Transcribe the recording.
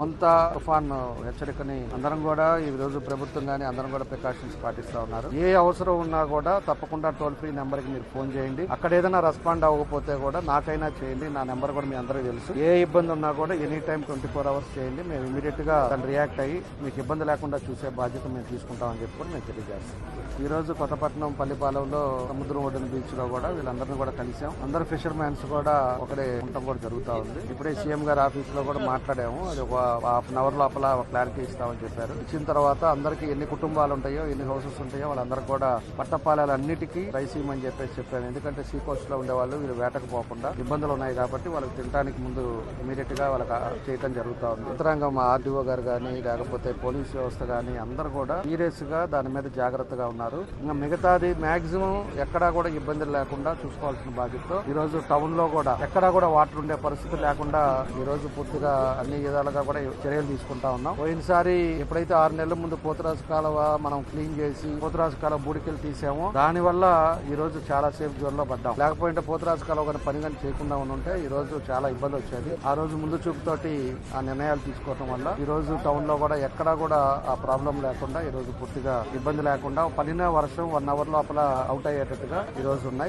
కొంత తుఫాన్ హెచ్చరికని అందరం కూడా ఈ రోజు ప్రభుత్వం గానీ అందరం కూడా ప్రికాషన్స్ పాటిస్తా ఉన్నారు. ఏ అవసరం ఉన్నా కూడా తప్పకుండా టోల్ ఫ్రీ నెంబర్ కి మీరు ఫోన్ చేయండి. అక్కడ ఏదైనా రెస్పాండ్ అవ్వకపోతే కూడా నాకైనా చేయండి. నా నెంబర్ కూడా మీ అందరికీ తెలుసు. ఏ ఇబ్బంది ఉన్నా కూడా ఎనీ టైం 24 hours చేయండి. మేము ఇమీడియట్ గా దాన్ని రియాక్ట్ అయ్యి మీకు ఇబ్బంది లేకుండా చూసే బాధ్యత మేము తీసుకుంటామని చెప్పి కూడా మేము తెలియజేస్తాం. ఈ రోజు కొత్తపట్నం పల్లిపాలెంలో సముద్రం ఒడ్డున బీచ్ లో కూడా వీళ్ళందరినీ కూడా కలిసాం. అందరు ఫిషర్ మ్యాన్స్ కూడా ఒకటే ఉండటం కూడా జరుగుతా ఉంది. ఇప్పుడే సీఎం గారి ఆఫీస్ లో కూడా మాట్లాడాము. అది ఒక హాఫ్ అన్ అవర్ లోపల క్లారిటీ ఇస్తామని చెప్పారు. ఇచ్చిన తర్వాత అందరికి ఎన్ని కుటుంబాలు ఉంటాయో ఎన్ని హౌసెస్ ఉంటాయో వాళ్ళందరూ కూడా పట్టపాలన్నిటికీ రైస్ ఇవ్వమని చెప్పాను. ఎందుకంటే సీ కోస్ట్ లో ఉండే వాళ్ళు వీళ్ళు వేటకు పోకుండా ఇబ్బందులు ఉన్నాయి కాబట్టి వాళ్ళకి తినడానికి ముందు ఇమీడియట్ గా వాళ్ళకి చేయడం జరుగుతా ఉంది. యంత్రాంగం ఆర్డీఓ గారు కానీ లేకపోతే పోలీస్ వ్యవస్థ కానీ అందరూ కూడా సీరియస్ గా దాని మీద జాగ్రత్తగా ఉన్నారు. ఇంకా మిగతాది మాక్సిమం ఎక్కడా కూడా ఇబ్బందులు లేకుండా చూసుకోవాల్సిన బాధ్యత ఈ రోజు టౌన్ లో కూడా ఎక్కడా కూడా వాటర్ ఉండే పరిస్థితి లేకుండా ఈ రోజు పూర్తిగా అన్ని విధాలుగా కూడా చర్యలు తీసుకుంటా ఉన్నాం. పోయినసారి ఎప్పుడైతే 6 నెలల ముందు పోతురాజు కాలువ మనం క్లీన్ చేసి పోతురాజు కాలువ బూడికెళ్ళి తీసామో దాని వల్ల ఈ రోజు చాలా సేఫ్ జోన్ లో పడ్డాం. లేకపోతే పోతురాజు కాలువ కానీ పని కానీ చేయకుండా ఉంటే ఈ రోజు చాలా ఇబ్బంది వచ్చేది. ఆ రోజు ముందు చూపుతోటి ఆ నిర్ణయాలు తీసుకోవడం వల్ల ఈ రోజు టౌన్ లో కూడా ఎక్కడా కూడా ఆ ప్రాబ్లం లేకుండా ఈ రోజు పూర్తిగా ఇబ్బంది లేకుండా పడిన వర్షం 1 hour లోపల అవుట్ అయ్యేటట్టుగా ఈ రోజు ఉన్నాయి.